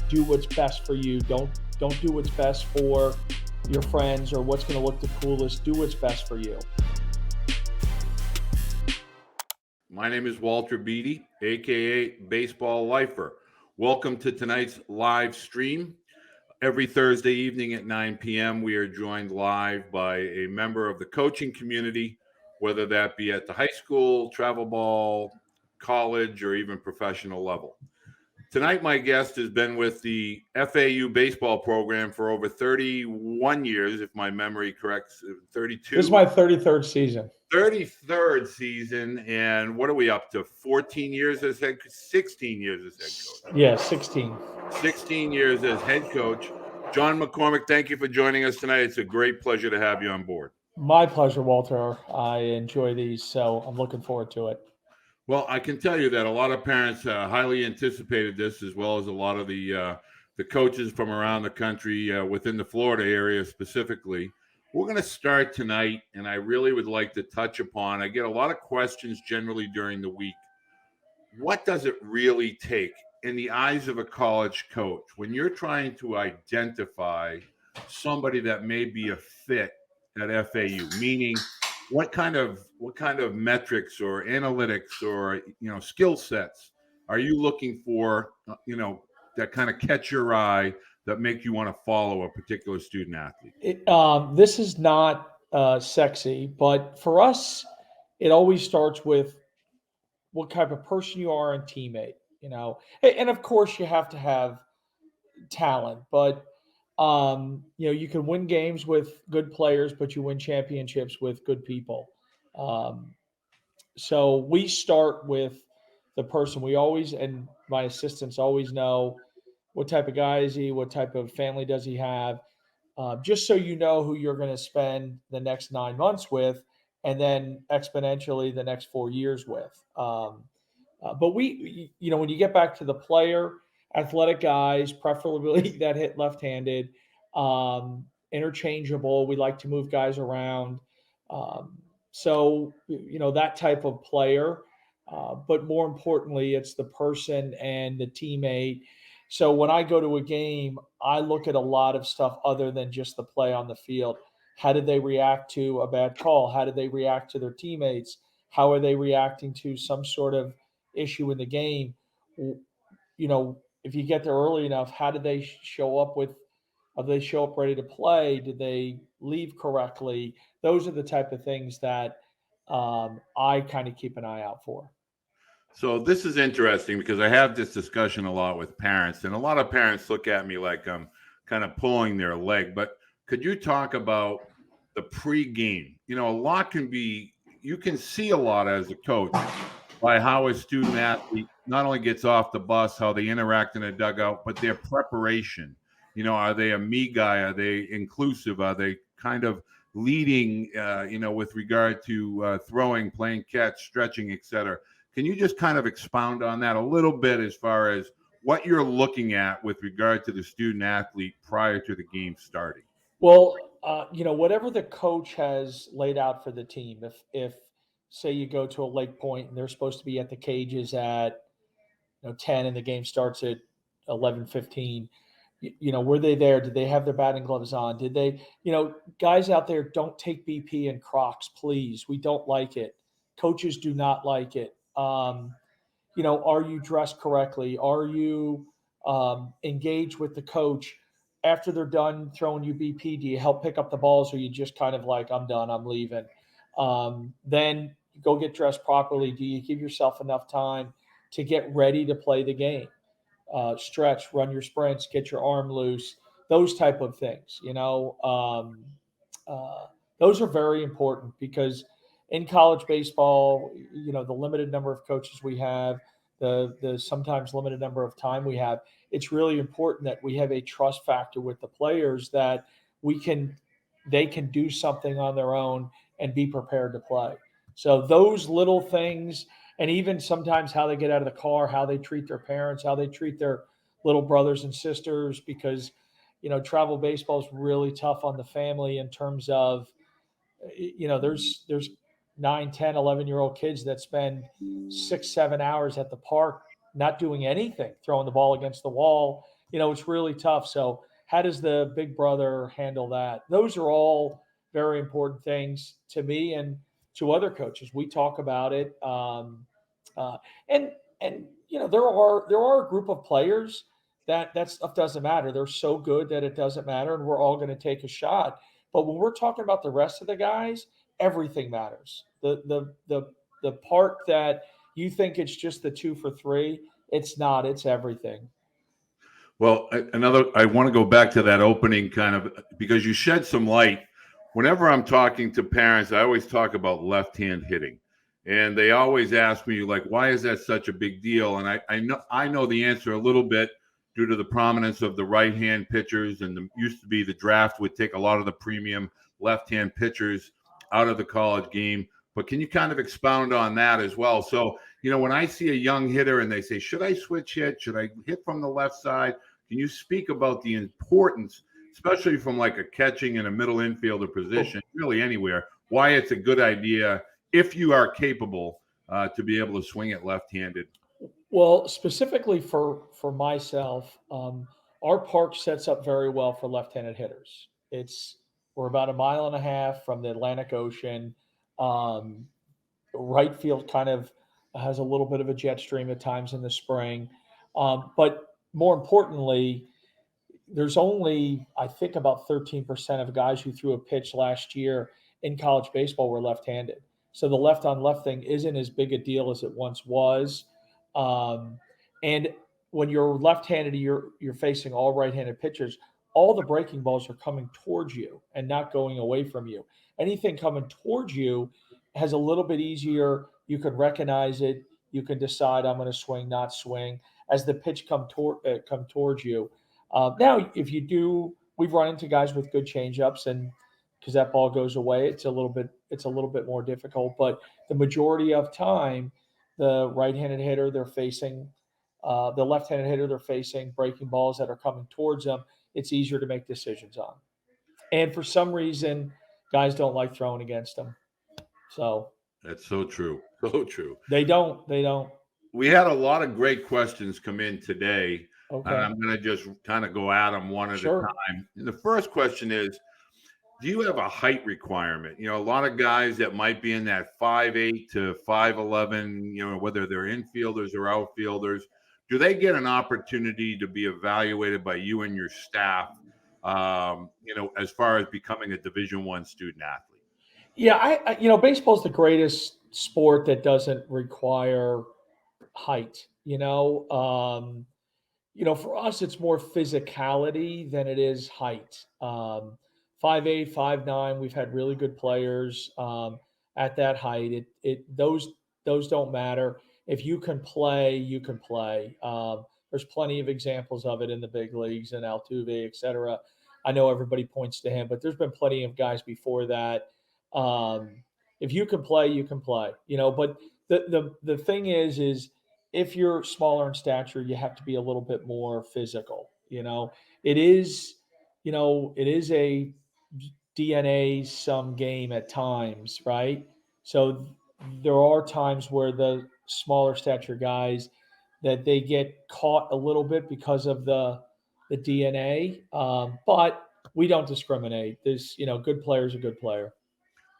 do what's best for you. Don't do what's best for your friends or what's going to look the coolest. Do what's best for you. My name is Walter Beede, aka Baseball Lifer. Welcome to tonight's live stream. Every Thursday evening at 9 p.m., we are joined live by a member of the coaching community, whether that be at the high school, travel ball, college, or even professional level. Tonight, my guest has been with the FAU baseball program for over 31 years, if my memory corrects, 32. This is my 33rd season. 33rd season, and what are we up to? 14 years as head, 16 years as head coach. Yeah, 16. 16 years as head coach. John McCormack, thank you for joining us tonight. It's a great pleasure to have you on board. My pleasure, Walter. I enjoy these, so I'm looking forward to it. Well, I can tell you that a lot of parents highly anticipated this, as well as a lot of the coaches from around the country within the Florida area specifically. We're going to start tonight, and I really would like to touch upon, I get a lot of questions generally during the week. What does it really take in the eyes of a college coach when you're trying to identify somebody that may be a fit at FAU? Meaning, what kind of metrics or analytics or skill sets are you looking for? That kind of catch your eye, that make you want to follow a particular student athlete. This is not sexy, but for us, it always starts with what type of person you are and teammate. And of course, you have to have talent, but you can win games with good players, but you win championships with good people. Um, so we start with the person. We always, and my assistants always know what type of guy is he, what type of family does he have, just so you know who you're going to spend the next 9 months with, and then exponentially the next 4 years with. But when you get back to the player, athletic guys, preferably that hit left-handed, interchangeable. We like to move guys around. So that type of player. But more importantly, it's the person and the teammate. So when I go to a game, I look at a lot of stuff other than just the play on the field. How did they react to a bad call? How did they react to their teammates? How are they reacting to some sort of issue in the game? If you get there early enough, how did they show up with? Did they show up ready to play? Did they leave correctly? Those are the type of things that I kind of keep an eye out for. So this is interesting because I have this discussion a lot with parents, and a lot of parents look at me like I'm kind of pulling their leg. But could you talk about the pregame? A lot you can see a lot as a coach by how a student athlete not only gets off the bus, how they interact in a dugout, but their preparation. Are they a me guy? Are they inclusive? Are they kind of leading, with regard to throwing, playing catch, stretching, et cetera? Can you just kind of expound on that a little bit as far as what you're looking at with regard to the student athlete prior to the game starting? Well, whatever the coach has laid out for the team, if say you go to a Lake Point and they're supposed to be at the cages at 10 and the game starts at 11:15, were they there? Did they have their batting gloves on? Did they, guys out there, don't take BP and Crocs, please. We don't like it. Coaches do not like it. Are you dressed correctly? Are you engaged with the coach? After they're done throwing you BP, do you help pick up the balls, or you just kind of like, I'm done, I'm leaving? Then go get dressed properly. Do you give yourself enough time to get ready to play the game? Stretch, run your sprints, get your arm loose, those type of things. Those are very important because in college baseball, the limited number of coaches we have, the sometimes limited number of time we have, it's really important that we have a trust factor with the players that they can do something on their own and be prepared to play. So those little things, and even sometimes how they get out of the car, how they treat their parents, how they treat their little brothers and sisters, because travel baseball is really tough on the family in terms of there's 9, 10, 11-year-old kids that spend 6, 7 hours at the park not doing anything, throwing the ball against the wall, It's really tough. So how does the big brother handle that? Those are all very important things to me and to other coaches. We talk about it, uh, and there are a group of players that stuff doesn't matter. They're so good that it doesn't matter, and we're all going to take a shot. But when we're talking about the rest of the guys, everything matters. The part that you think it's just the 2 for 3, it's not. It's everything. Well, I want to go back to that opening kind of because you shed some light. Whenever I'm talking to parents, I always talk about left-hand hitting. And they always ask me, like, why is that such a big deal? And I know the answer a little bit due to the prominence of the right-hand pitchers. And used to be the draft would take a lot of the premium left-hand pitchers out of the college game. But can you kind of expound on that as well? So, when I see a young hitter and they say, should I switch hit? Should I hit from the left side? Can you speak about the importance, especially from like a catching and a middle infielder position, really anywhere, why it's a good idea if you are capable to be able to swing it left-handed? Well, specifically for myself, our park sets up very well for left-handed hitters. We're about a mile and a half from the Atlantic Ocean. Um, right field kind of has a little bit of a jet stream at times in the spring, but more importantly, there's only, I think, about 13% of guys who threw a pitch last year in college baseball were left-handed. So the left-on-left thing isn't as big a deal as it once was. Um, and when you're left-handed, you're facing all right-handed pitchers. All the breaking balls are coming towards you and not going away from you. Anything coming towards you has a little bit easier. You can recognize it. You can decide I'm going to swing, not swing as the pitch come towards you. Now, if you do, we've run into guys with good changeups, and because that ball goes away, it's a little bit more difficult. But the majority of time, the right-handed hitter they're facing, the left-handed hitter they're facing, breaking balls that are coming towards them, it's easier to make decisions on. And for some reason, guys don't like throwing against them, so That's so true. So true. they don't. They don't. We had a lot of great questions come in today, and Okay, I'm going to just kind of go at them one at a sure. time. And the first question is, do you have a height requirement? A lot of guys that might be in that 5'8" to 5'11", whether they're infielders or outfielders, do they get an opportunity to be evaluated by you and your staff, as far as becoming a Division I student athlete? Yeah, baseball's the greatest sport that doesn't require height. For us, it's more physicality than it is height. 5'8", 5'9", we've had really good players at that height. Those don't matter. If you can play, you can play. There's plenty of examples of it in the big leagues and Altuve, et cetera. I know everybody points to him, but there's been plenty of guys before that. If you can play, you can play. But the thing is if you're smaller in stature, you have to be a little bit more physical. It is, it is a DNA some game at times, right? So there are times where the smaller stature guys that they get caught a little bit because of the DNA, but we don't discriminate. There's, good players are good player.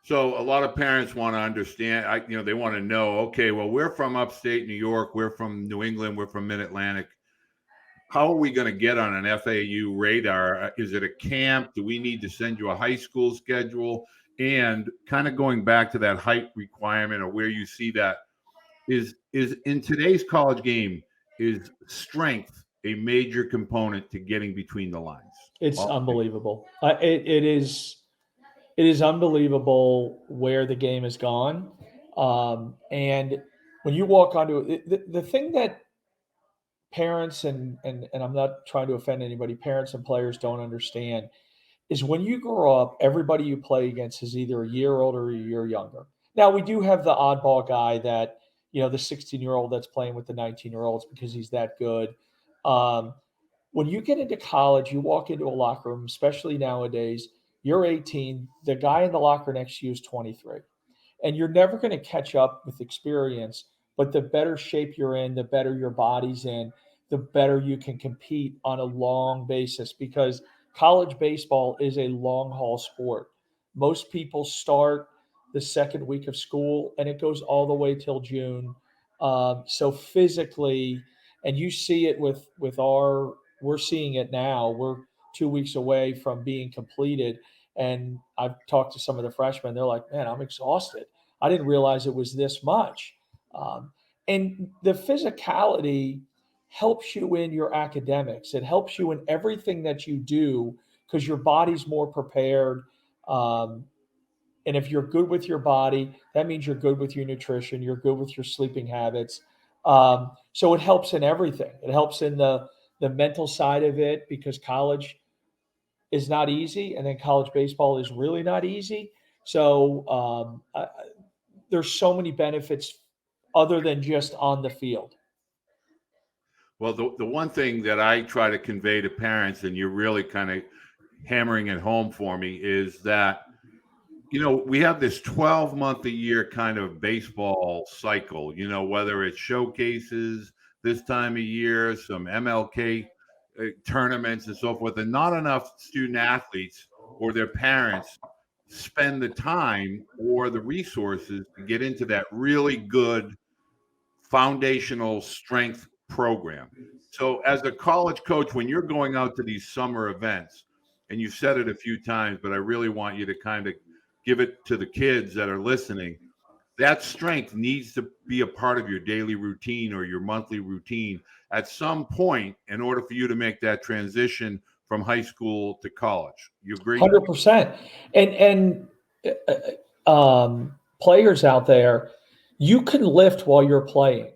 So a lot of parents want to understand, they want to know, okay, well, we're from upstate New York, we're from New England, we're from Mid-Atlantic. How are we going to get on an FAU radar? Is it a camp? Do we need to send you a high school schedule? And kind of going back to that height requirement or where you see that is in today's college game, is strength a major component to getting between the lines? It's unbelievable. It is unbelievable where the game has gone. And when you walk onto it, the thing that parents and I'm not trying to offend anybody, parents and players don't understand is when you grow up, everybody you play against is either a year older or a year younger. Now we do have the oddball guy that, the 16-year-old that's playing with the 19-year-olds because he's that good. Um, when you get into college, you walk into a locker room, especially nowadays, you're 18, the guy in the locker next to you is 23. And you're never going to catch up with experience, but the better shape you're in, the better your body's in, the better you can compete on a long basis, because college baseball is a long haul sport. Most people start the second week of school and it goes all the way till June. So physically, and you see it with we're seeing it now. We're 2 weeks away from being completed, and I've talked to some of the freshmen. They're like, "Man, I'm exhausted. I didn't realize it was this much." Um, and the physicality helps you in your academics. It helps you in everything that you do because your body's more prepared. Um, and if you're good with your body, that means you're good with your nutrition, you're good with your sleeping habits. So it helps in everything. It helps in the mental side of it, because college is not easy, and then college baseball is really not easy. So there's so many benefits other than just on the field. Well, the one thing that I try to convey to parents, and you're really kind of hammering it home for me, is that we have this 12-month a year kind of baseball cycle, whether it's showcases this time of year, some MLK tournaments and so forth, and not enough student athletes or their parents spend the time or the resources to get into that really good foundational strength program. So, as a college coach, when you're going out to these summer events, and you've said it a few times, but I really want you to kind of give it to the kids that are listening, that strength needs to be a part of your daily routine or your monthly routine at some point in order for you to make that transition from high school to college. You agree? 100%. And players out there, you can lift while you're playing.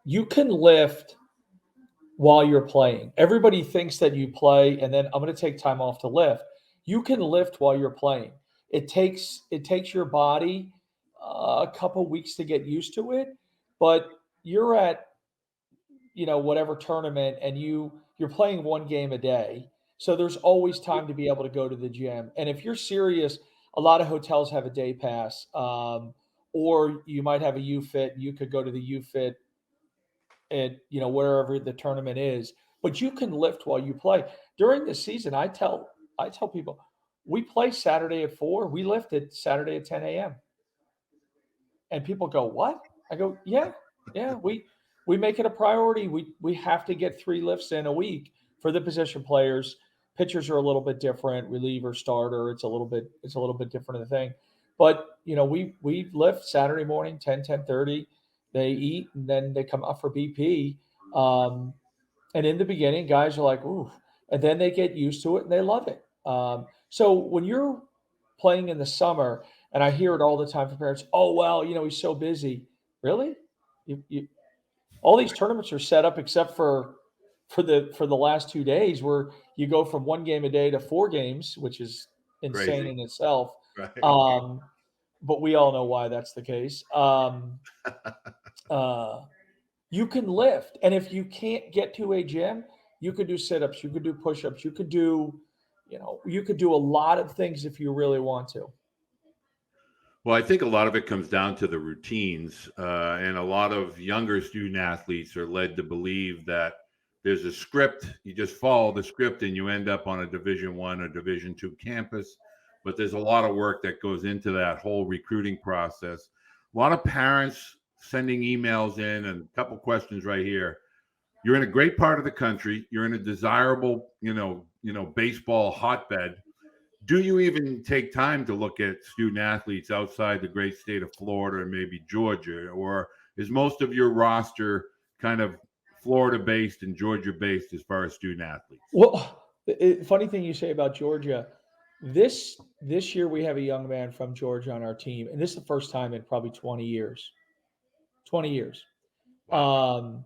You can lift while you're playing. Everybody thinks that you play and then I'm going to take time off to lift. You can lift while you're playing. It takes your body a couple weeks to get used to it, but you're at whatever tournament, and you're playing one game a day, so there's always time to be able to go to the gym. And if you're serious, a lot of hotels have a day pass, or you might have a UFit. You could go to the UFit at wherever the tournament is, but you can lift while you play. During the season, I tell people, we play Saturday at 4, we lift it Saturday at 10 a.m. And people go, "What?" I go, "Yeah, yeah. We make it a priority. We have to get 3 lifts in a week for the position players. Pitchers are a little bit different. Reliever, starter, it's a little bit different of the thing. But we lift Saturday morning, 10:30. They eat and then they come up for BP. Um, and in the beginning, guys are like, "Ooh," and then they get used to it and they love it. So when you're playing in the summer, and I hear it all the time from parents, "Oh, well, he's so busy." Really? All these tournaments are set up except for the last 2 days, where you go from one game a day to 4 games, which is insane Crazy, in itself. right? Um, but we all know why that's the case. Uh, you can lift, and if you can't get to a gym, you could do sit-ups, you could do push-ups, you could do a lot of things if you really want to. Well, I think a lot of it comes down to the routines, and a lot of younger student athletes are led to believe that there's a script. You just follow the script, and you end up on a Division I or Division II campus. But there's a lot of work that goes into that whole recruiting process. A lot of parents sending emails in, and a couple questions right here. You're in a great part of the country. You're in a desirable, baseball hotbed. Do you even take time to look at student athletes outside the great state of Florida and maybe Georgia, or is most of your roster kind of Florida based and Georgia based as far as student athletes? Well, funny thing you say about Georgia. This year we have a young man from Georgia on our team, and this is the first time in probably 20 years. 20 years. Wow. Um,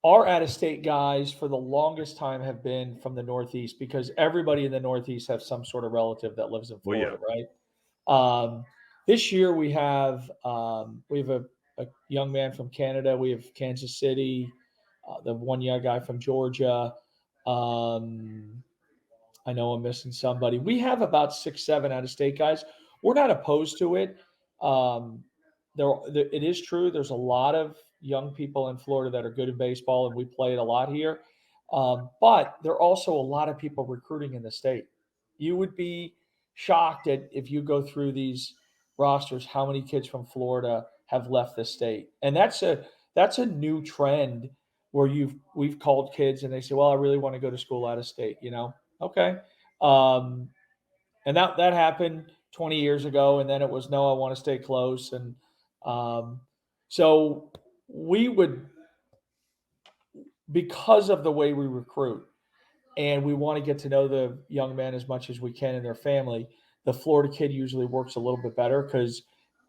our out-of-state guys for the longest time have been from the Northeast, because everybody in the Northeast has some sort of relative that lives in Well, yeah. Florida, right? This year we have a young man from Canada. We have Kansas City, the one young guy from Georgia. Um, I know I'm missing somebody. We have about 6, 7 out-of-state guys. We're not opposed to it. It is true. There's a lot of young people in Florida that are good in baseball, and we play it a lot here. But there are also a lot of people recruiting in the state. You would be shocked at if you go through these rosters how many kids from Florida have left the state, and that's a new trend where we've called kids and they say, "Well, I really want to go to school out of state." Okay, um, and that happened 20 years ago, and then it was no, I want to stay close, and um, so we would, because of the way we recruit and we want to get to know the young men as much as we can and their family, the Florida kid usually works a little bit better because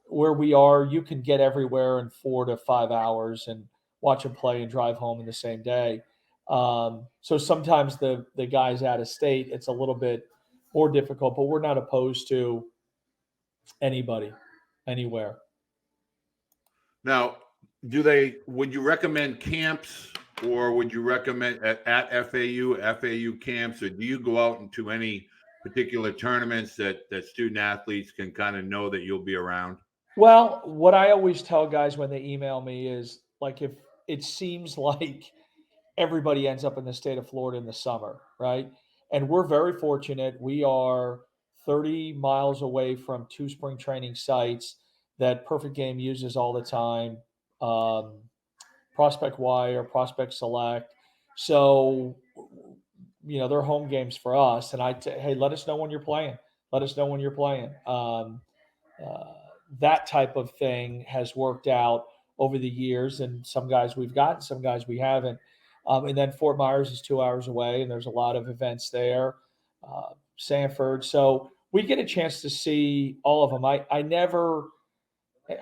where we are, you can get everywhere in 4 to 5 hours and watch them play and drive home in the same day. So sometimes the guys out of state, it's a little bit more difficult, but we're not opposed to anybody, anywhere. Now, would you recommend camps, or would you recommend at FAU camps, or do you go out into any particular tournaments that student athletes can kind of know that you'll be around? Well, what I always tell guys when they email me is like, if it seems like everybody ends up in the state of Florida in the summer, right? And we're very fortunate. We are 30 miles away from two spring training sites that Perfect Game uses all the time. Um, Prospect Wire, Prospect Select. So, they're home games for us. And hey, let us know when you're playing. Let us know when you're playing. Uh, that type of thing has worked out over the years. And some guys we've gotten, some guys we haven't. And then Fort Myers is 2 hours away, and there's a lot of events there. Sanford. So we get a chance to see all of them.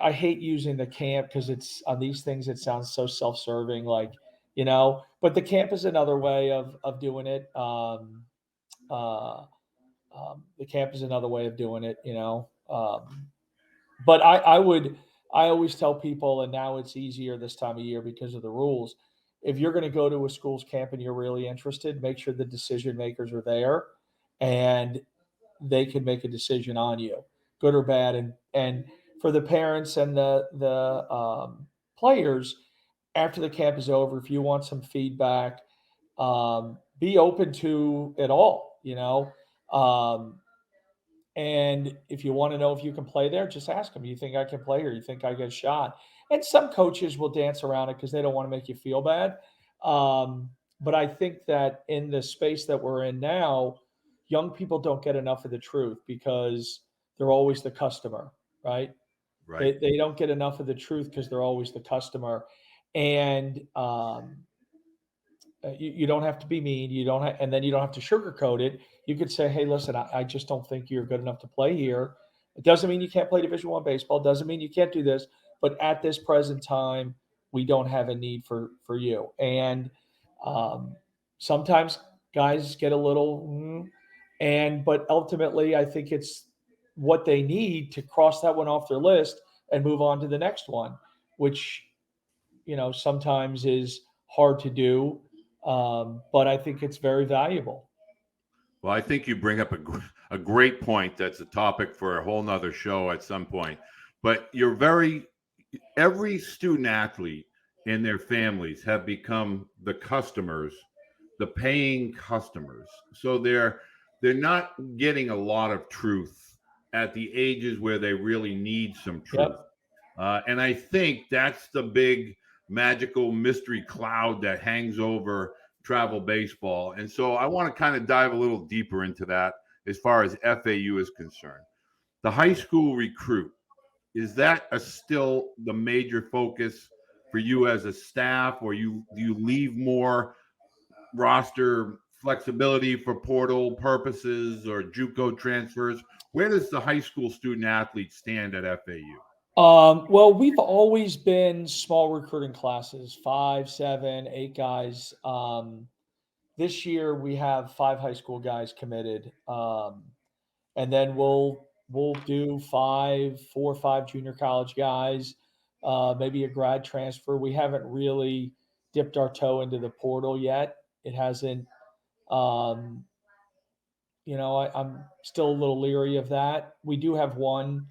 I hate using the camp because it's on these things, it sounds so self-serving, but the camp is another way of doing it. Uh, the camp is another way of doing it. But I always tell people, and now it's easier this time of year because of the rules. If you're going to go to a school's camp and you're really interested, make sure the decision makers are there and they can make a decision on you, good or bad. And for the parents and the players, after the camp is over, if you want some feedback, be open to it all. And if you want to know if you can play there, just ask them. You think I can play here? You think I get a shot? And some coaches will dance around it because they don't want to make you feel bad. But I think that in the space that we're in now, young people don't get enough of the truth because they're always the customer, right? Right. They don't get enough of the truth because they're always the customer. And you don't have to be mean. And then you don't have to sugarcoat it. You could say, "Hey, listen, I just don't think you're good enough to play here." It doesn't mean you can't play Division One baseball. It doesn't mean you can't do this. But at this present time, we don't have a need for you. And um, sometimes guys get a little, but ultimately, I think it's what they need to cross that one off their list and move on to the next one, which sometimes is hard to do, but I think it's very valuable. Well, I think you bring up a great point. That's a topic for a whole nother show at some point. But every student athlete and their families have become the customers, the paying customers. So they're not getting a lot of truth at the ages where they really need some truth. Yep. And I think that's the big magical mystery cloud that hangs over travel baseball. And so I want to kind of dive a little deeper into that as far as FAU is concerned. The high school recruit, is that still the major focus for you as a staff, or do you leave more roster flexibility for portal purposes or JUCO transfers? Where does the high school student athlete stand at FAU? Well, we've always been small recruiting classes, 5, 7, 8 guys. This year we have 5 high school guys committed, and then we'll do 4 or 5 junior college guys, maybe a grad transfer. We haven't really dipped our toe into the portal yet. It hasn't. Um, I'm still a little leery of that. We do have one,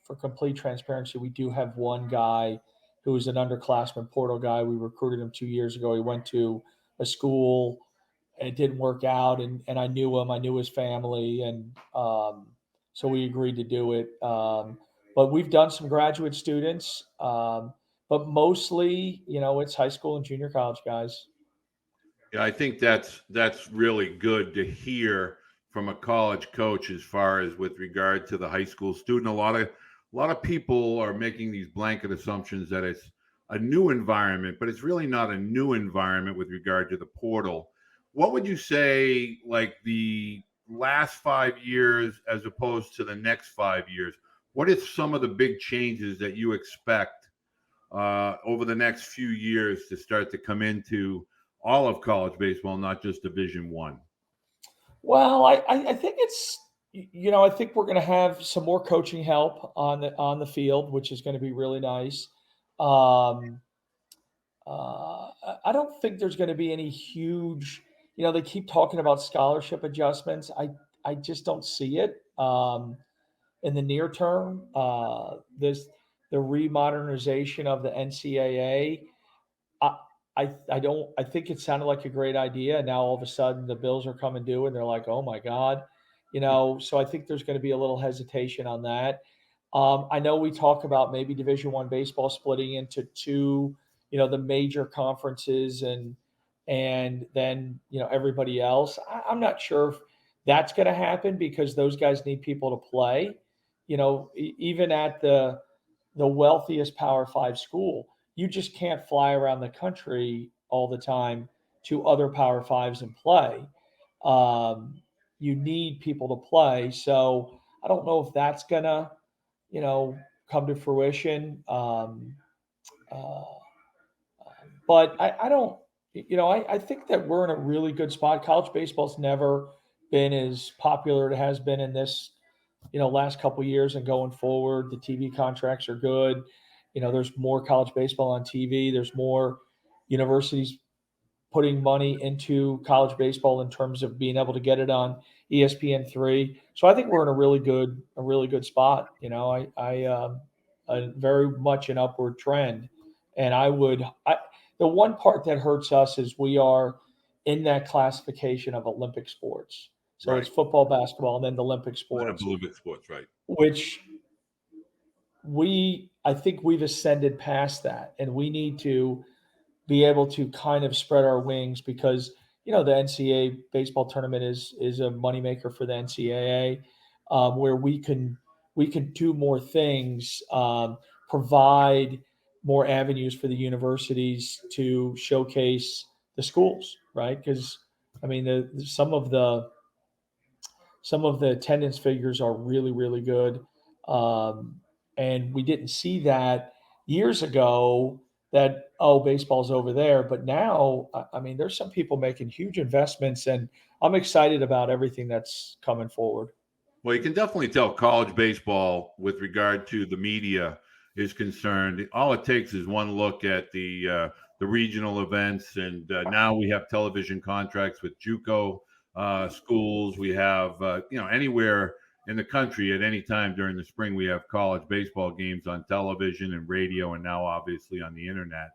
for complete transparency. We do have one guy who was an underclassman portal guy. We recruited him 2 years ago. He went to a school. It didn't work out, and I knew him. I knew his family, and so we agreed to do it. But we've done some graduate students, but mostly, it's high school and junior college guys. Yeah, I think that's really good to hear from a college coach as far as with regard to the high school student. A lot of people are making these blanket assumptions that it's a new environment, but it's really not a new environment with regard to the portal. What would you say, like the last 5 years as opposed to the next 5 years? What is some of the big changes that you expect over the next few years to start to come into all of college baseball, not just Division One? Well, I think I think we're going to have some more coaching help on the field, which is going to be really nice. Um, I don't think there's going to be any huge. They keep talking about scholarship adjustments. I just don't see it in the near term. The remodernization of the NCAA. I, I don't. I think it sounded like a great idea, and now all of a sudden the bills are coming due, and they're like, "Oh my god," So I think there's going to be a little hesitation on that. I know we talk about maybe Division One baseball splitting into two, the major conferences, and then everybody else. I'm not sure if that's going to happen because those guys need people to play. Even at the wealthiest Power Five school, you just can't fly around the country all the time to other Power Fives and play. You need people to play. So I don't know if that's gonna, you know, come to fruition. Uh, but I don't, I think that we're in a really good spot. College baseball's never been as popular as it has been in this, last couple of years and going forward. The TV contracts are good. There's more college baseball on TV. There's more universities putting money into college baseball in terms of being able to get it on ESPN3. So I think we're in a really good spot. A very much an upward trend, and the one part that hurts us is we are in that classification of Olympic sports. So it's Right. football, basketball, and then the Olympic sports, Olympic sports, right? which I think we've ascended past that, and we need to be able to kind of spread our wings because the NCAA baseball tournament is a moneymaker for the NCAA, where we can do more things, provide more avenues for the universities to showcase the schools, right? Because I mean, some of the attendance figures are really, really good. Um, and we didn't see that years ago that, oh, baseball's over there. But now, I mean, there's some people making huge investments, and I'm excited about everything that's coming forward. Well, you can definitely tell college baseball, with regard to the media, is concerned. All it takes is one look at the regional events, and now we have television contracts with JUCO schools. We have anywhere in the country at any time during the spring we have college baseball games on television and radio, and now obviously on the internet.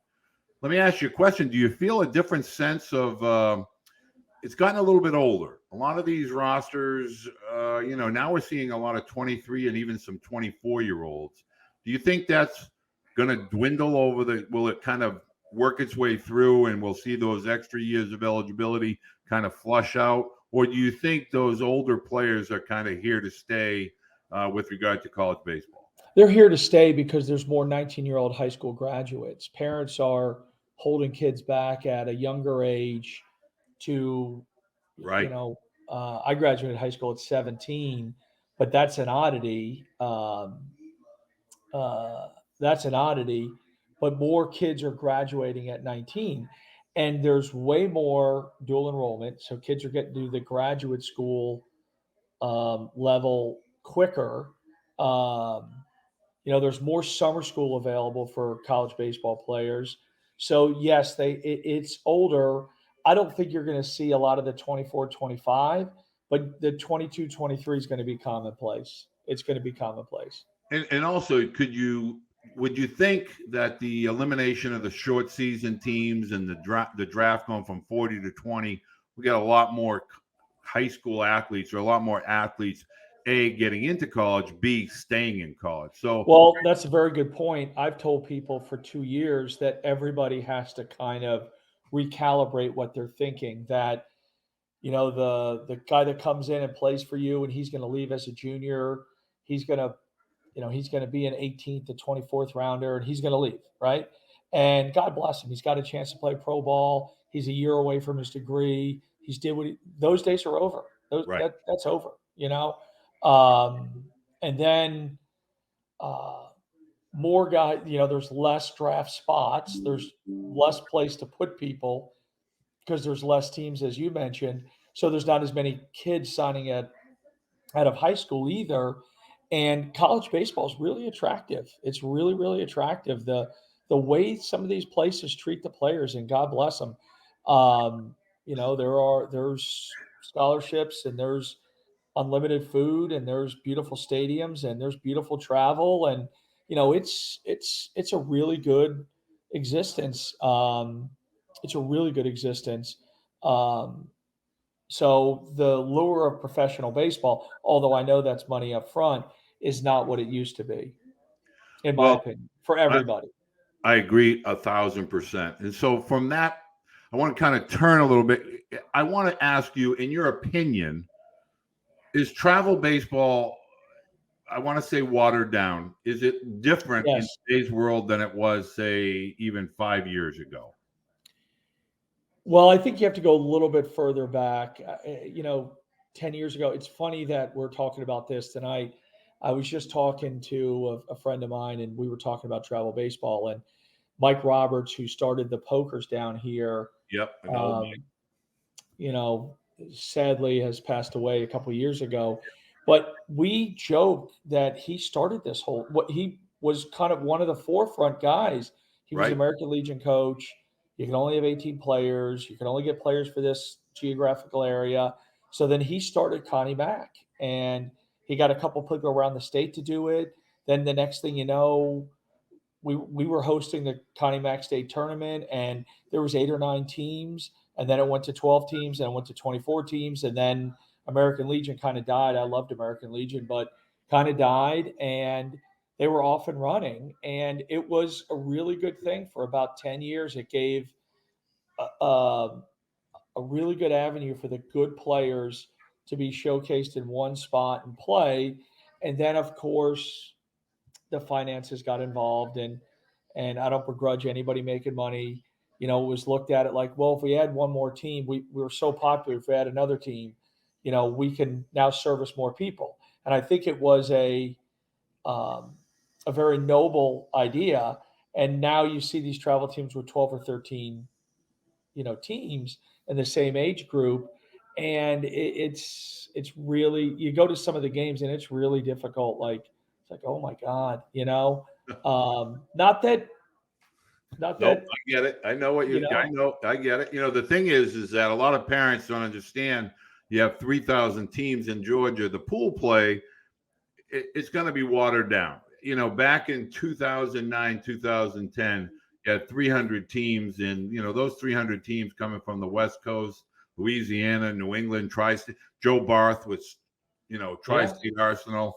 Let me ask you a question: do you feel a different sense of it's gotten a little bit older? A lot of these rosters, now we're seeing a lot of 23 and even some 24-year-olds. Do you think that's going to dwindle will it kind of work its way through and we'll see those extra years of eligibility kind of flush out? Or do you think those older players are kind of here to stay with regard to college baseball? They're here to stay because there's more 19-year-old high school graduates. Parents are holding kids back at a younger age to, you Right. know, I graduated high school at 17, but uh, that's an oddity. But more kids are graduating at 19, and there's way more dual enrollment. So kids are getting to the graduate school level quicker. Um, there's more summer school available for college baseball players. So yes, it's older. I don't think you're going to see a lot of the 24, 25, but the 22, 23 is going to be commonplace. It's going to be commonplace. And also, could you would you think that the elimination of the short season teams and the draft going from 40 to 20, we got a lot more high school athletes, or a lot more athletes, A, getting into college, B, staying in college. So, Well, that's a very good point. I've told people for 2 years that everybody has to kind of recalibrate what they're thinking. That the guy that comes in and plays for you and he's going to leave as a junior, he's going to he's going to be an 18th to 24th rounder and he's going to leave, right? And God bless him. He's got a chance to play pro ball. He's a year away from his degree. He's did what those days are over. right. That's over. Um, and then uh, more guys, there's less draft spots. There's less place to put people because there's less teams, as you mentioned. So there's not as many kids signing out of high school either. And college baseball is really attractive. It's really, really attractive. The way some of these places treat the players, and God bless them. There's scholarships and there's unlimited food and there's beautiful stadiums and there's beautiful travel and it's a really good existence. It's a really good existence. Um, so the lure of professional baseball, although I know that's money up front, is not what it used to be, in my Well, opinion, for I, everybody. I agree 1,000%. And so from that, I want to kind of turn a little bit. I want to ask you, in your opinion, is travel baseball, I want to say, watered down? Is it different in Yes. today's world than it was, say, even 5 years ago? Well, I think you have to go a little bit further back. 10 years ago, it's funny that we're talking about this tonight. I was just talking to a friend of mine, and we were talking about travel baseball. And Mike Roberts, who started the pokers down here, Yep, I know. um, you know, sadly has passed away a couple of years ago. But we joke that he started this whole, what he was kind of one of the forefront guys. He was Right? American Legion coach. You can only have 18 players. You can only get players for this geographical area. So then he started Connie Mack and he got a couple people around the state to do it. Then the next thing you know, we were hosting the Connie Mack State tournament, and there was 8 or 9 teams, and then it went to 12 teams, and it went to 24 teams, and then American Legion kind of died. I loved American Legion, but kind of died, and they were off and running, and it was a really good thing for about 10 years. It gave a, a really good avenue for the good players to be showcased in one spot and play, and then of course the finances got involved and I don't begrudge anybody making money. It was looked at it like, well, if we add one more team, we were so popular. If we add another team, we can now service more people. And I think it was um, a very noble idea. And now you see these travel teams with 12 or 13, teams in the same age group. And it's really, you go to some of the games and it's really difficult. Like, it's like, oh my God, not that, not Nope, that, I get it. I know what you you. I know, know. I get it. The thing is that a lot of parents don't understand. You have 3,000 teams in Georgia. The pool play, it's going to be watered down. Back in 2009, 2010, you had 300 teams, and those 300 teams coming from the West Coast, Louisiana, New England, Tri-State. Joe Barth was, yeah, Tri-State Arsenal.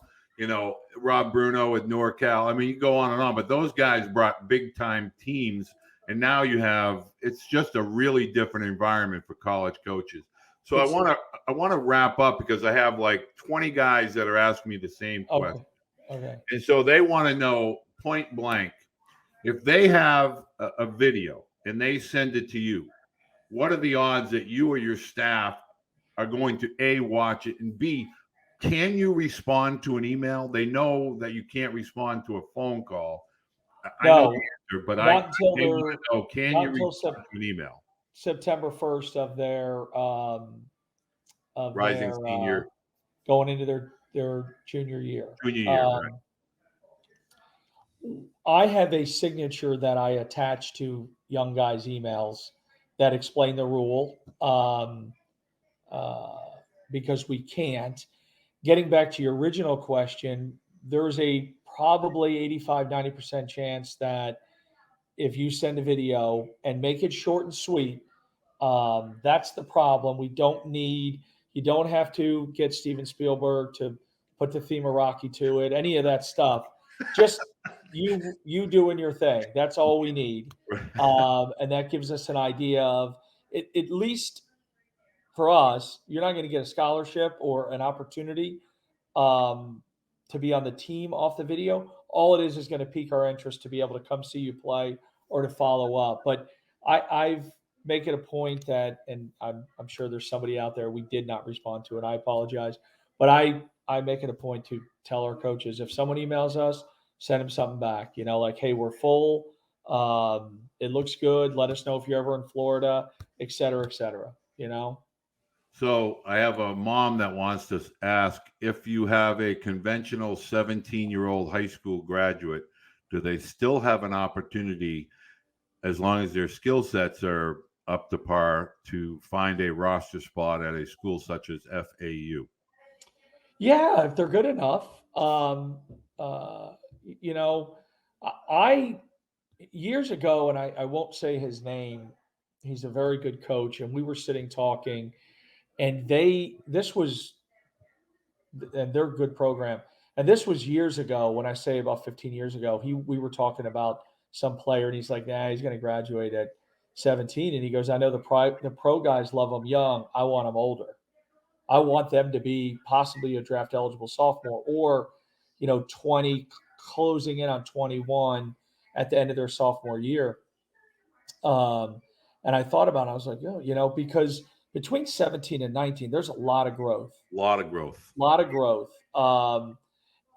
Rob Bruno with NorCal. I mean, you go on and on, but those guys brought big time teams, and now it's just a really different environment for college coaches. So it's I want to wrap up because I have like 20 guys that are asking me the same question. okay. Okay. And so they want to know point blank, if they have a video and they send it to you, what are the odds that you or your staff are going to A, watch it, and B, can you respond to an email? They know that you can't respond to a phone call. I know No, the answer, but not until they want they're, to know, can not you until respond to an email? September 1st of Rising their, senior, going into their junior year. junior year, right? Um, I have a signature that I attach to young guys' emails that explain the rule, uh, because we can't. Getting back to your original question, there's a probably 85, 90% chance that if you send a video and make it short and sweet, that's the problem. You don't have to get Steven Spielberg to put the theme of Rocky to it, any of that stuff. Just you doing your thing. That's all we need. And that gives us an idea of it, at least for us, you're not going to get a scholarship or an opportunity um, to be on the team off the video. All it is going to pique our interest to be able to come see you play or to follow up. But I've make it a point that, and I'm sure there's somebody out there we did not respond to, and I apologize. But I make it a point to tell our coaches if someone emails us, send them something back. Like, hey, we're full. It looks good. Let us know if you're ever in Florida, et cetera, et cetera. So I have a mom that wants to ask if you have a conventional 17-year-old high school graduate, do they still have an opportunity, as long as their skill sets are up to par, to find a roster spot at a school such as FAU? Yeah, if they're good enough. Uh, you know, I years ago, and I won't say his name. He's a very good coach, and we were sitting talking, and and they're a good program. And this was years ago. When I say about 15 years ago, we were talking about some player, and he's like, "Nah, he's going to graduate at 17." And he goes, "I know the pro guys love him young. I want him older. I want them to be possibly a draft eligible sophomore or, 20, closing in on 21 at the end of their sophomore year." Um, and I thought about it. I was like, "Oh, because between 17 and 19, there's a lot of growth, A lot of growth. a lot of growth.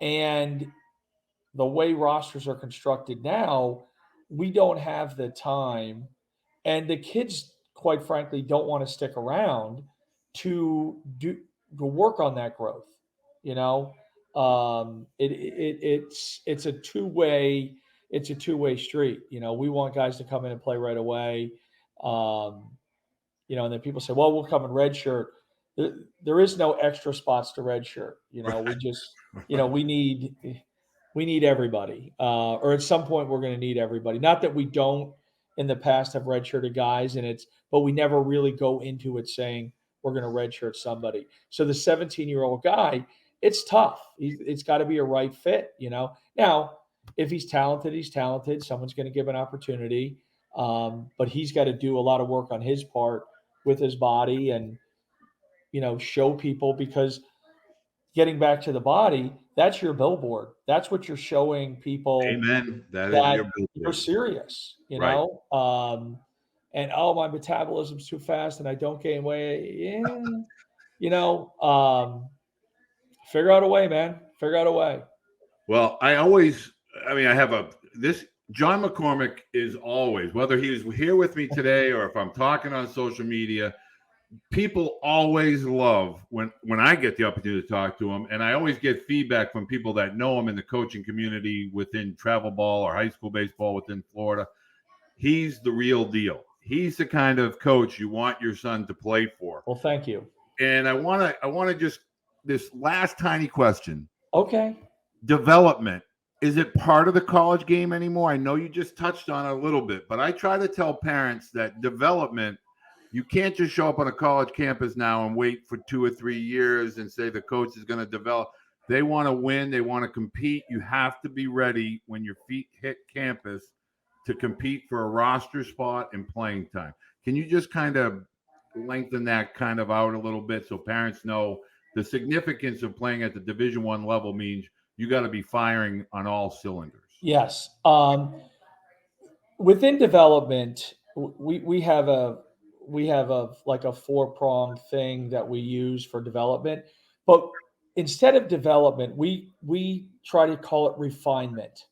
And the way rosters are constructed now, we don't have the time, and the kids, quite frankly, don't want to stick around to work on that growth. You know, it's a two way street. We want guys to come in and play right away. Um, and then people say, "Well, we'll come in red shirt." There is no extra spots to red shirt. We just, we need everybody, or at some point we're going to need everybody. Not that we don't in the past have redshirted guys, but we never really go into it saying we're going to redshirt somebody. So the 17-year-old guy, it's tough. It's got to be a right fit. Now if he's talented, he's talented. Someone's going to give an opportunity, but he's got to do a lot of work on his part with his body and show people, because getting back to the body, that's your billboard. That's what you're showing people, Amen. That is your that you're billboard. serious, Right. And my metabolism's too fast and I don't gain weight. Yeah. Figure out a way, man. Figure out a way. Well, I have this John McCormack is always, whether he's here with me today or if I'm talking on social media, people always love when I get the opportunity to talk to him. And I always get feedback from people that know him in the coaching community within travel ball or high school baseball within Florida. He's the real deal. He's the kind of coach you want your son to play for. Well, thank you. And I want to just, this last tiny question. Okay. Development. Is it part of the college game anymore? I know you just touched on it a little bit, but I try to tell parents that development, you can't just show up on a college campus now and wait for 2 or 3 years and say the coach is going to develop. They want to win. They want to compete. You have to be ready when your feet hit campus to compete for a roster spot and playing time. Can you just kind of lengthen that kind of out a little bit so parents know the significance of playing at the Division I level means you got to be firing on all cylinders? Yes. Within development, we have a like a 4-pronged thing that we use for development, but instead of development, we try to call it refinement.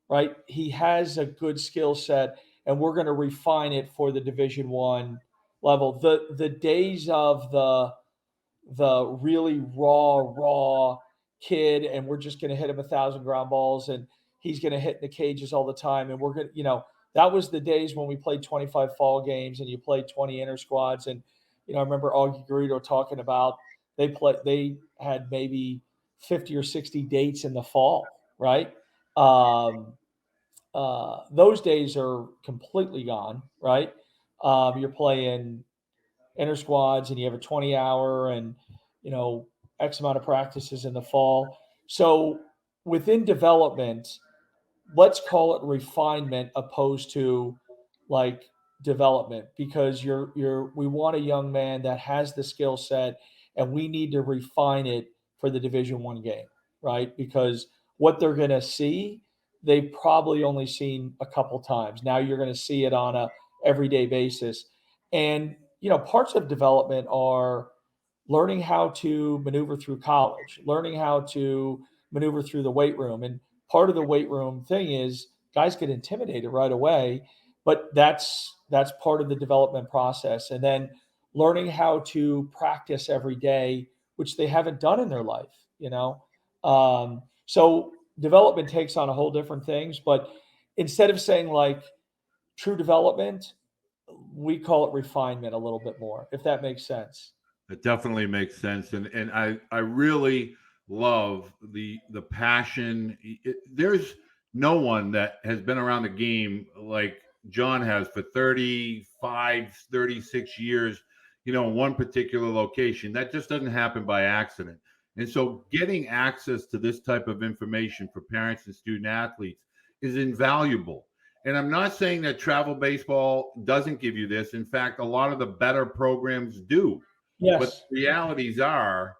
Right? He has a good skill set, and we're going to refine it for the Division I level. The days of the really raw kid, and we're just going to hit him 1,000 ground balls, and he's going to hit in the cages all the time, and we're going to, that was the days when we played 25 fall games and you played 20 inter squads. And I remember Augie Garrido talking about they had maybe 50 or 60 dates in the fall. right? Um, those days are completely gone, right? You're playing inter squads and you have a 20-hour and, you know, X amount of practices in the fall. So within development, let's call it refinement opposed to like development, because we want a young man that has the skill set, and we need to refine it for the Division 1 game, right? Because what they're going to see, they've probably only seen a couple times. Now you're going to see it on a everyday basis. And parts of development are learning how to maneuver through college, learning how to maneuver through the weight room. And part of the weight room thing is guys get intimidated right away, but that's part of the development process. And then learning how to practice every day, which they haven't done in their life. So development takes on a whole different things, but instead of saying like true development, we call it refinement a little bit more, if that makes sense. It definitely makes sense, and I really love the passion. There's no one that has been around the game like John has for 35, 36 years, in one particular location. That just doesn't happen by accident. And so getting access to this type of information for parents and student athletes is invaluable. And I'm not saying that travel baseball doesn't give you this. In fact, a lot of the better programs do. But Yes. the realities are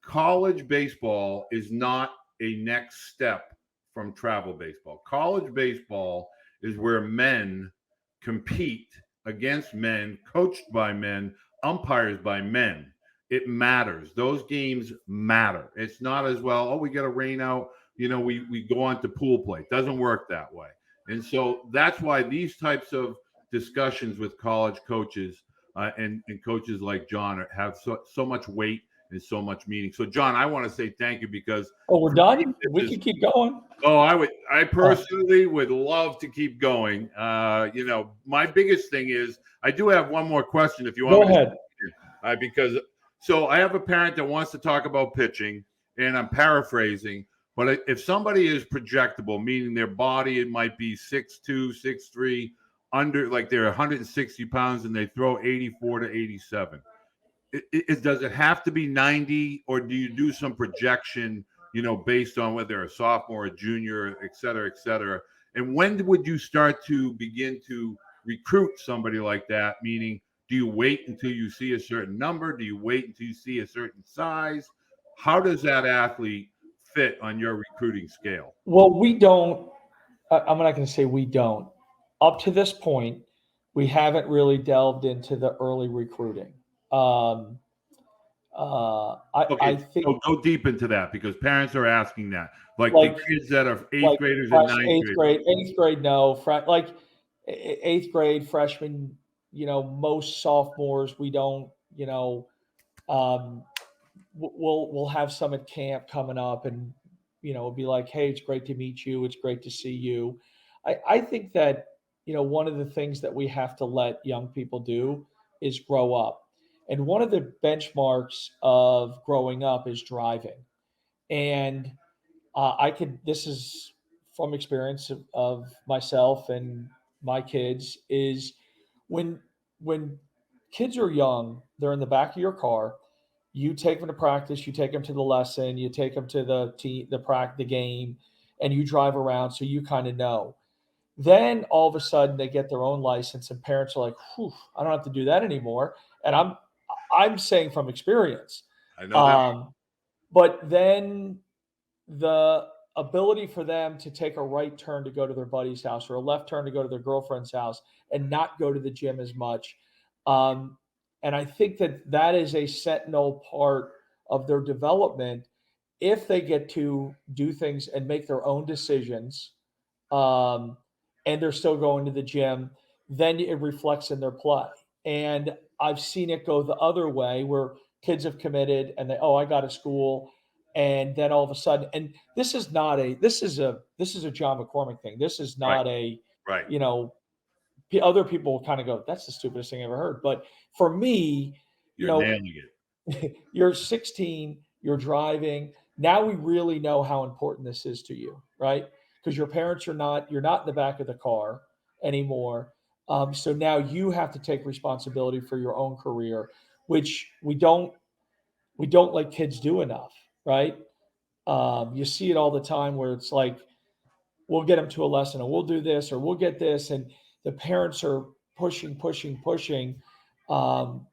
college baseball is not a next step from travel baseball. College baseball is where men compete against men, coached by men, umpires by men. It matters. Those games matter. It's not as well, oh, we get a rain out, we go on to pool play. It doesn't work that way. And so that's why these types of discussions with college coaches and coaches like John have so much weight and so much meaning. So, John, I want to say thank you because we're done. We can keep going. Oh, I personally would love to keep going. My biggest thing is I do have one more question if you want. Go ahead. Because I have a parent that wants to talk about pitching, and I'm paraphrasing. But if somebody is projectable, meaning their body, it might be 6'2", 6'3", under, like they're 160 pounds and they throw 84 to 87. Does it have to be 90, or do you do some projection, based on whether they're a sophomore, a junior, et cetera, et cetera? And when would you start to begin to recruit somebody like that? Meaning, do you wait until you see a certain number? Do you wait until you see a certain size? How does that athlete fit on your recruiting scale? Well, we don't. I'm not going to say we don't. Up to this point, we haven't really delved into the early recruiting. Okay, I think so go deep into that because parents are asking that. Like the kids that are eighth graders and ninth graders. Eighth grade, no. Like eighth grade, freshman, most sophomores, we don't, um, we'll have some at camp coming up, and it'll be like, hey, it's great to meet you, it's great to see you. I think that one of the things that we have to let young people do is grow up, and one of the benchmarks of growing up is driving. And this is from experience of myself and my kids, is when kids are young, they're in the back of your car. You take them to practice, you take them to the lesson, you take them to the game, and you drive around so you kind of know. Then all of a sudden they get their own license, and parents are like, "Whew, I don't have to do that anymore." And I'm saying from experience. I know that. But then the ability for them to take a right turn to go to their buddy's house, or a left turn to go to their girlfriend's house, and not go to the gym as much. Um, and I think that is a sentinel part of their development. If they get to do things and make their own decisions, um, and they're still going to the gym, then it reflects in their play. And I've seen it go the other way where kids have committed and I got to school, and then all of a sudden, and this is a John McCormack thing. This is not right. Other people kind of go, that's the stupidest thing I ever heard. But for me, You're nailing you're 16, you're driving. Now we really know how important this is to you, right? Because your parents you're not in the back of the car anymore. So now you have to take responsibility for your own career, which we don't let kids do enough, right? You see it all the time where it's like we'll get them to a lesson, or we'll do this, or we'll get this, and the parents are pushing, pushing, pushing. Um,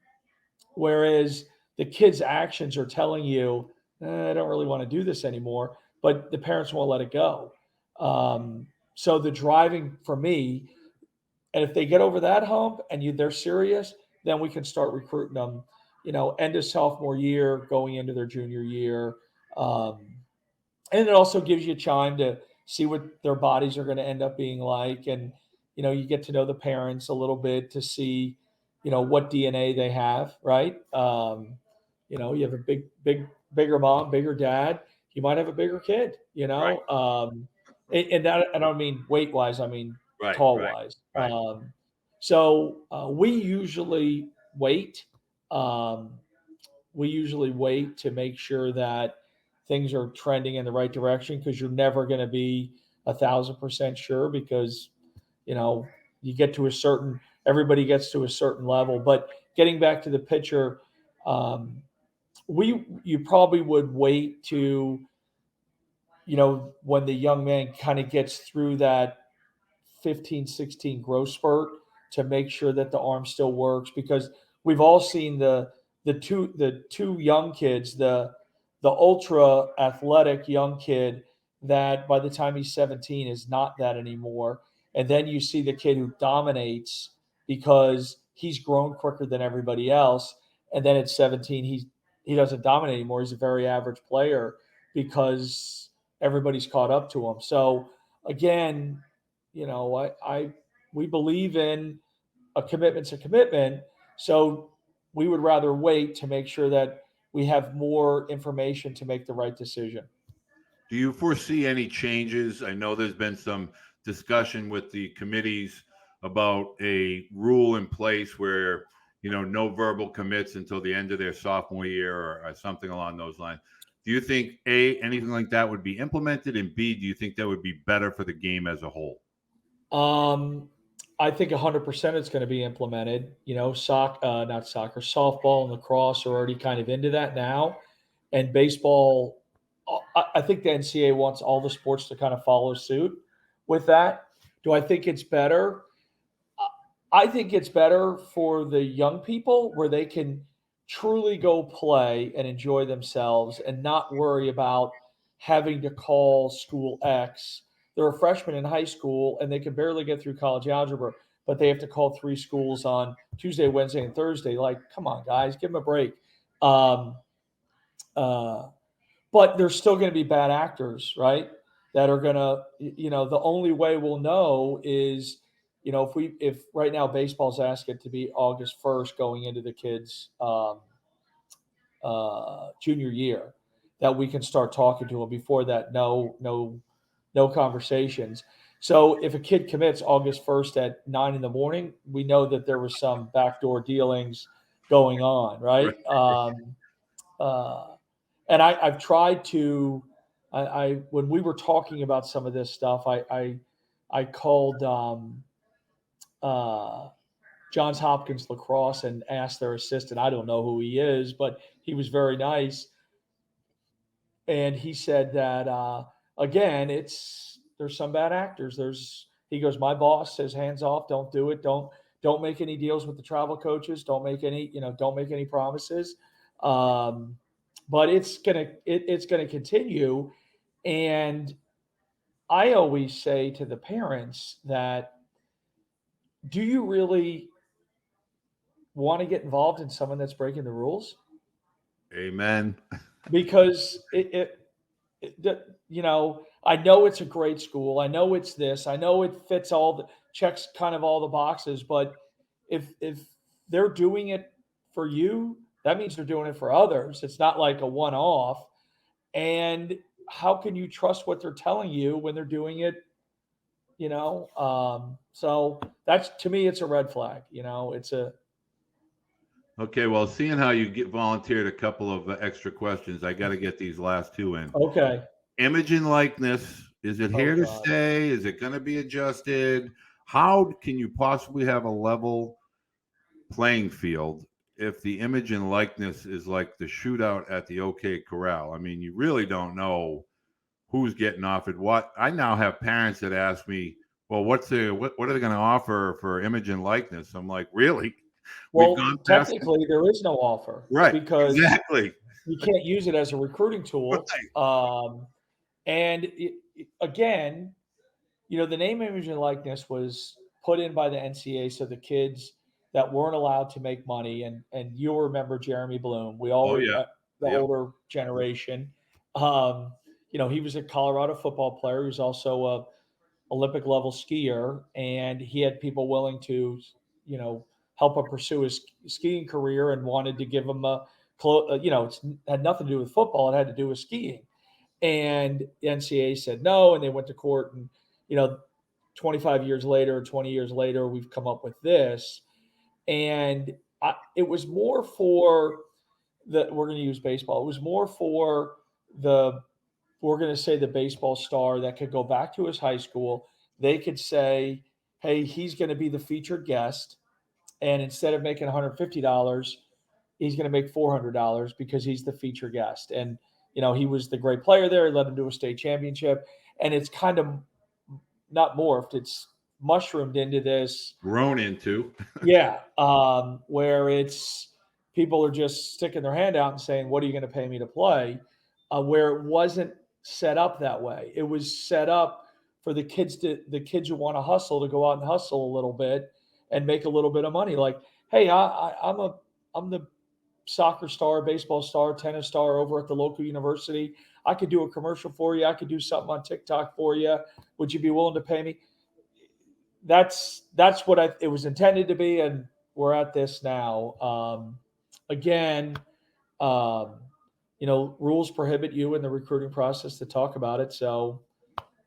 Whereas the kids' actions are telling you, I don't really want to do this anymore, but the parents won't let it go. So the driving for me, and if they get over that hump and they're serious, then we can start recruiting them. End of sophomore year, going into their junior year. Um, and it also gives you time to see what their bodies are going to end up being like, and you get to know the parents a little bit to see what DNA they have, right? You have a bigger mom, bigger dad, you might have a bigger kid, Right. And that, I don't mean weight wise, I mean Right. tall Right. wise. Right. We um, usually wait to make sure that things are trending in the right direction, because you're never going to be 1,000% sure, because you know you get to a certain everybody gets to a certain level. But getting back to the pitcher, um, we you probably would wait to when the young man kind of gets through that 15, 16 growth spurt, to make sure that the arm still works, because we've all seen the two young kids, the ultra athletic young kid that by the time he's 17 is not that anymore. And then you see the kid who dominates because he's grown quicker than everybody else. And then at 17, he doesn't dominate anymore. He's a very average player because everybody's caught up to him. So again, we believe in a commitment's a commitment. So we would rather wait to make sure that we have more information to make the right decision. Do you foresee any changes? I know there's been some discussion with the committees about a rule in place where, no verbal commits until the end of their sophomore year, or something along those lines. Do you think, A, anything like that would be implemented? And B, do you think that would be better for the game as a whole? Um, I think 100% it's going to be implemented. Not soccer, softball and lacrosse are already kind of into that now, and baseball. I think the NCAA wants all the sports to kind of follow suit with that. Do I think it's better? I think it's better for the young people, where they can truly go play and enjoy themselves and not worry about having to call school X. They're a freshman in high school and they can barely get through college algebra, but they have to call three schools on Tuesday, Wednesday, and Thursday. Like, come on, guys, give them a break. Um, uh, but there's still going to be bad actors, right? That are going to, the only way we'll know is, if right now baseball's asking it to be August 1st going into the kids' junior year, that we can start talking to them. Before that, no conversations. So if a kid commits August 1st at 9 in the morning, we know that there was some backdoor dealings going on, right? Uh, and I've tried to. I when we were talking about some of this stuff, I called uh, Johns Hopkins lacrosse and asked their assistant. I don't know who he is, but he was very nice, and he said that again, there's some bad actors. He goes, my boss says hands off, don't do it, don't make any deals with the travel coaches, don't make any promises. Um, but it's gonna continue, and I always say to the parents that, do you really want to get involved in someone that's breaking the rules? Amen. Because I know it's a great school. I know it's this. I know it fits all the checks, kind of all the boxes. But if they're doing it for you, that means they're doing it for others. It's not like a one off. And how can you trust what they're telling you when they're doing it? So that's, to me, it's a red flag. It's a Okay, well, seeing how you volunteered a couple of extra questions, I got to get these last two in. okay. Image and likeness Is it Oh here to God. stay? Is it going to be adjusted? How can you possibly have a level playing field if the image and likeness is like the shootout at the OK Corral? I mean, you really don't know who's getting offered what. I now have parents that ask me, "Well, what are they going to offer for image and likeness?" I'm like, "Really? We've Well, gone past it?" technically, there is no offer Right. because Exactly. you can't use it as a recruiting tool. Right. And again, the name, image, and likeness was put in by the NCAA so the kids that weren't allowed to make money, and you'll remember Jeremy Bloom. We all Oh yeah. the Yep. older generation. He was a Colorado football player. He was also a Olympic level skier, and he had people willing to, help him pursue his skiing career and wanted to give him it's had nothing to do with football. It had to do with skiing. And the NCAA said no, and they went to court. And, you know, 25 years later, 20 years later, we've come up with this. And it was more for we're going to use baseball. It was more for the, we're going to say the baseball star that could go back to his high school. They could say, hey, he's going to be the featured guest. And instead of making $150, he's going to make $400 because he's the feature guest. And, he was the great player there. He led him to a state championship. And it's kind of not morphed, it's mushroomed into this. Grown into. Yeah. Where it's people are just sticking their hand out and saying, what are you going to pay me to play? Where it wasn't set up that way. It was set up for the kids who want to hustle to go out and hustle a little bit and make a little bit of money. Like, hey, I'm the soccer star, baseball star, tennis star over at the local university. I could do a commercial for you. I could do something on TikTok for you. Would you be willing to pay me? That's what it was intended to be, and we're at this now. Again, um, rules prohibit you in the recruiting process to talk about it. So,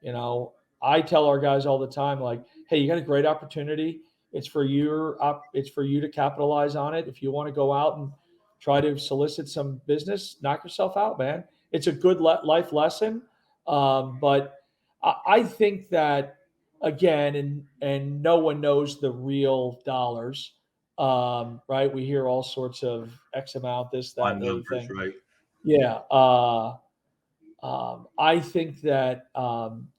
you know, I tell our guys all the time, like, hey, you got a great opportunity. It's for it's for you to capitalize on it. If you want to go out and try to solicit some business, knock yourself out, man. It's a good life lesson. But I think that again, and no one knows the real dollars. Right? We hear all sorts of X amount, this, that, On and the other numbers, thing. right? Yeah. I think that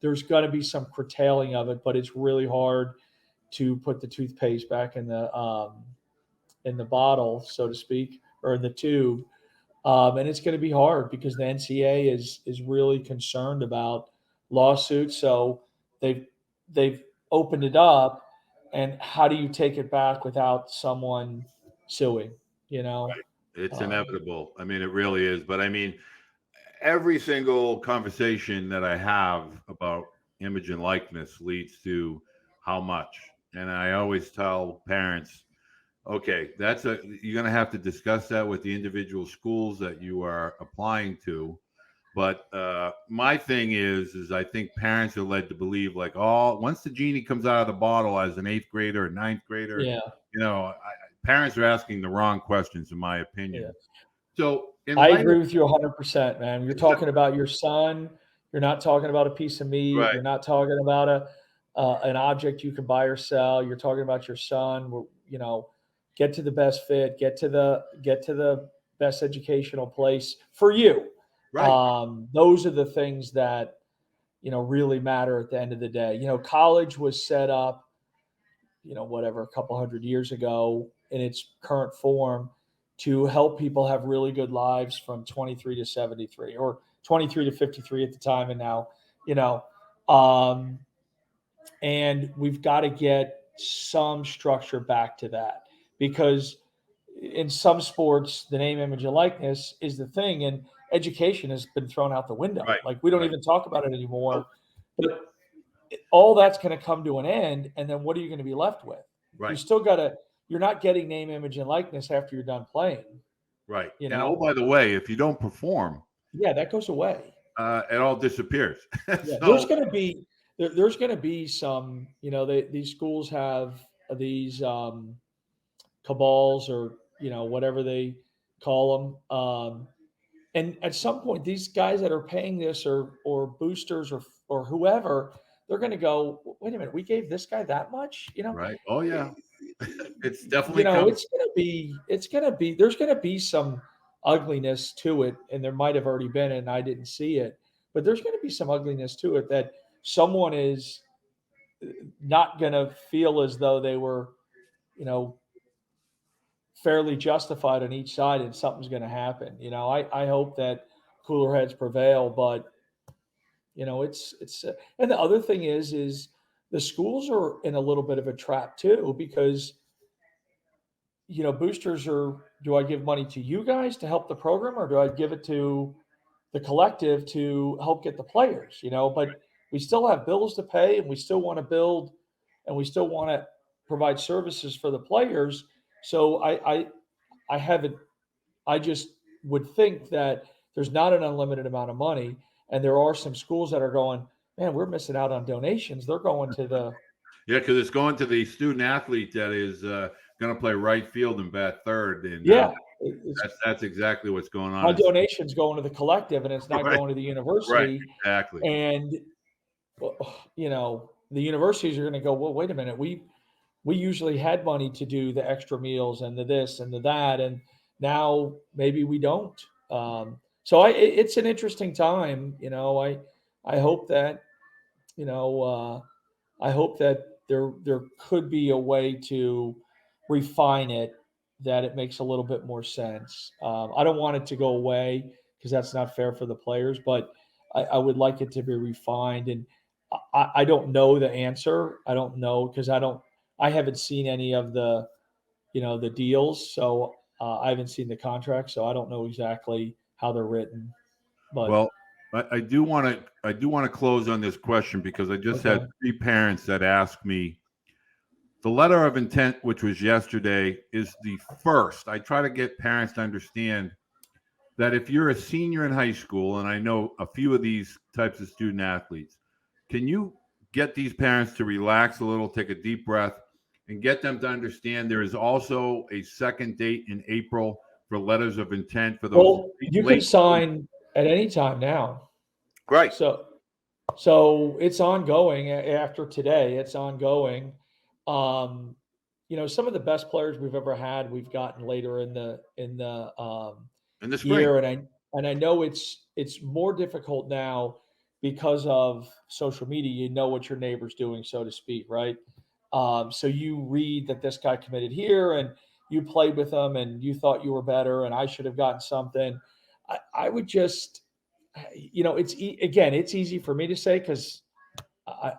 there's going to be some curtailing of it, but it's really hard to put the toothpaste back in the bottle, so to speak, or in the tube. And it's going to be hard because the NCAA is really concerned about lawsuits. So they've opened it up, and how do you take it back without someone suing? You know, Right. It's um, inevitable. I mean, it really is. But I mean, every single conversation that I have about image and likeness leads to how much. And I always tell parents, okay, you're going to have to discuss that with the individual schools that you are applying to. But my thing is I think parents are led to believe like, oh, once the genie comes out of the bottle as an eighth grader or ninth grader, yeah, parents are asking the wrong questions, in my yeah. opinion. So in I light of agree with you 100%, man. You're talking about your son. You're not talking about a piece of meat. right, You're not talking about an object you can buy or sell. You're talking about your son. Get to the best fit. Get to the best educational place for you. right, Those are the things that really matter at the end of the day. College was set up, whatever, a couple hundred years ago in its current form to help people have really good lives from 23 to 73 or 23 to 53 at the time. And now, you know, um, and we've got to get some structure back to that because in some sports, the name, image, and likeness is the thing. And education has been thrown out the window. right, Like we don't right. even talk about it Nope. anymore. But all that's going to come to an end, and then what are you going to be left with? You Right, still got to. You're not getting name, image, and likeness after you're done playing. right. You And oh, know, by the way, if you don't perform, yeah, that goes away. it all disappears. Yeah, So there's going to be some. These schools have these cabals or whatever they call them. And at some point, these guys that are paying this or boosters or whoever, they're going to go, wait a minute, we gave this guy that much, Right. Oh yeah. It's you definitely know, coming. there's going to be some ugliness to it. And there might've already been, and I didn't see it, but there's going to be some ugliness to it that someone is not going to feel as though they were, you know, fairly justified on each side, and something's going to happen. I hope that cooler heads prevail, but and the other thing is the schools are in a little bit of a trap too, because, boosters do I give money to you guys to help the program, or do I give it to the collective to help get the players, but we still have bills to pay, and we still want to build, and we still want to provide services for the players. So I haven't, I just would think that there's not an unlimited amount of money, and there are some schools that are going, man, we're missing out on donations. They're going to the Yeah, because it's going to the student athlete that is going to play right field and bat third, and yeah. It's, that's exactly what's going my on. donation's going to the collective, and it's not Right. going to the Right. university. Exactly. And the universities are going to go, well, wait a minute, we usually had money to do the extra meals and the this and the that, and now maybe we don't. So it's an interesting time. I hope that you know I hope that there could be a way to refine it, that it makes a little bit more sense. I don't want it to go away, because that's not fair for the players, but I would like it to be refined. And I don't know the answer. I don't know, because I haven't seen any of the deals. So I haven't seen the contract, so I don't know exactly how they're written. But Well, I do want to close on this question, because I just had okay. 3 parents that asked me. The letter of intent, which was yesterday, is the first. I try to get parents to understand that if you're a senior in high school, and I know a few of these types of student athletes, can you get these parents to relax a little, take a deep breath, and get them to understand there is also a second date in April for letters of intent for those Well, you can late. sign at any time now. Right. So it's ongoing after today. It's ongoing. Um, some of the best players we've ever had, we've gotten later in the In the spring. year, and I know it's more difficult now because of social media. You know what your neighbor's doing, so to speak, right? So you read that this guy committed here, and you played with him, and you thought you were better, and I should have gotten something. I would just, it's easy for me to say, because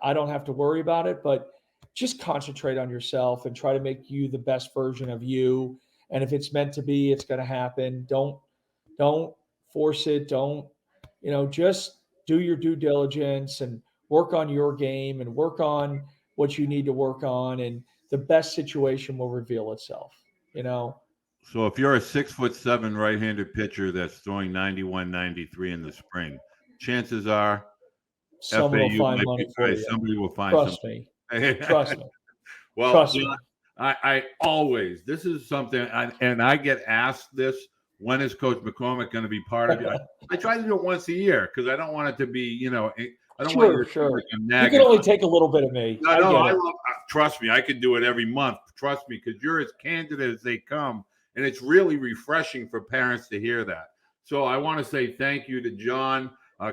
I don't have to worry about it, but just concentrate on yourself and try to make you the best version of you. And if it's meant to be, it's going to happen. Don't force it. Don't, just do your due diligence and work on your game and work on what you need to work on. And the best situation will reveal itself, So if you're a 6'7" right-handed pitcher that's throwing 91, 93 in the spring, chances are someone will FAU find might money be for right. you. Somebody will find Trust something. me. Trust me. Well, Trust John, me. I always, this is something, and I get asked this, when is Coach McCormack going to be part of it? I try to do it once a year, because I don't want it to be, I don't want you to feel Sure. like I'm You can nagging. only take a little bit of me. No, I get I it. love. Trust me, I could do it every month. Trust me, because you're as candid as they come, and it's really refreshing for parents to hear that. So I want to say thank you to John,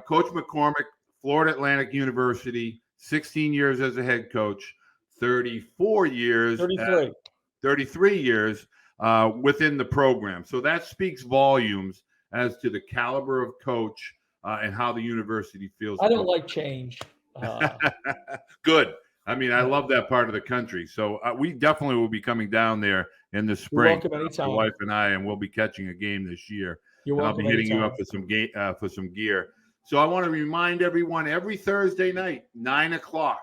Coach McCormack, Florida Atlantic University, 16 years as a head coach, 34 years, 33. 33 years within the program. So that speaks volumes as to the caliber of coach and how the university feels. I don't like change. Good. I mean, I love that part of the country. So we definitely will be coming down there in the You're spring. welcome anytime. My wife and I, and we'll be catching a game this year. You're And I'll welcome be hitting you anytime. up for some gear. So I want to remind everyone, every Thursday night, 9:00.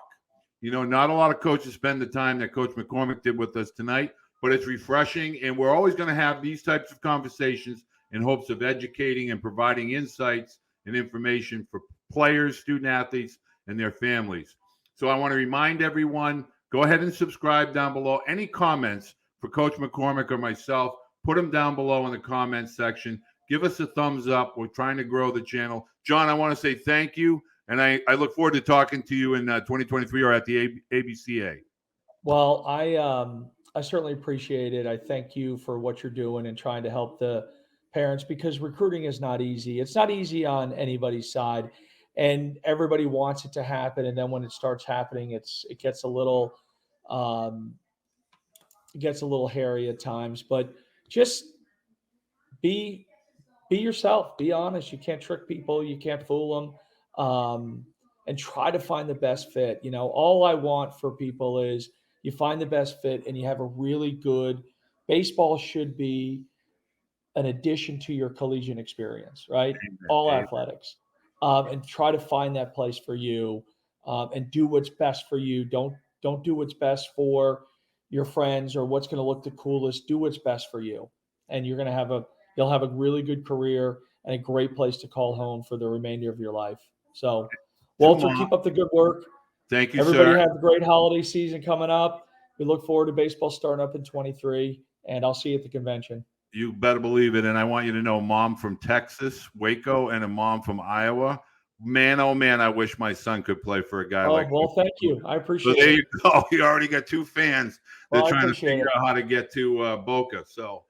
Not a lot of coaches spend the time that Coach McCormack did with us tonight, but it's refreshing. And we're always going to have these types of conversations in hopes of educating and providing insights and information for players, student athletes, and their families. So I want to remind everyone, go ahead and subscribe down below. Any comments for Coach McCormack or myself, put them down below in the comments section. Give us a thumbs up. We're trying to grow the channel. John, I want to say thank you. And I look forward to talking to you in 2023 or at the ABCA. Well, I certainly appreciate it. I thank you for what you're doing and trying to help the parents, because recruiting is not easy. It's not easy on anybody's side, and everybody wants it to happen. And then when it starts happening, it gets a little um, it gets a little hairy at times. But just be be yourself. Be honest. You can't trick people. You can't fool them. And try to find the best fit. All I want for people is you find the best fit and you have a really good baseball should be an addition to your collegiate experience, right? All Amen. athletics, and try to find that place for you, and do what's best for you. Don't do what's best for your friends or what's going to look the coolest. Do what's best for you, and you'll have a really good career and a great place to call home for the remainder of your life. So, Walter, keep up the good work. Thank you, Everybody sir. have a great holiday season coming up. We look forward to baseball starting up in 23, and I'll see you at the convention. You better believe it. And I want you to know, mom from Texas, Waco, and a mom from Iowa. Man, oh man, I wish my son could play for a guy like. Well, thank you. I appreciate it. So there it. you go. You already got two fans. They're trying to figure out how to get to Boca. So,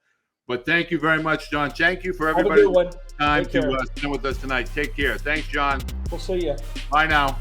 but thank you very much, John. Thank you for everybody's time to spend with us tonight. Take care. Thanks, John. We'll see you. Bye now.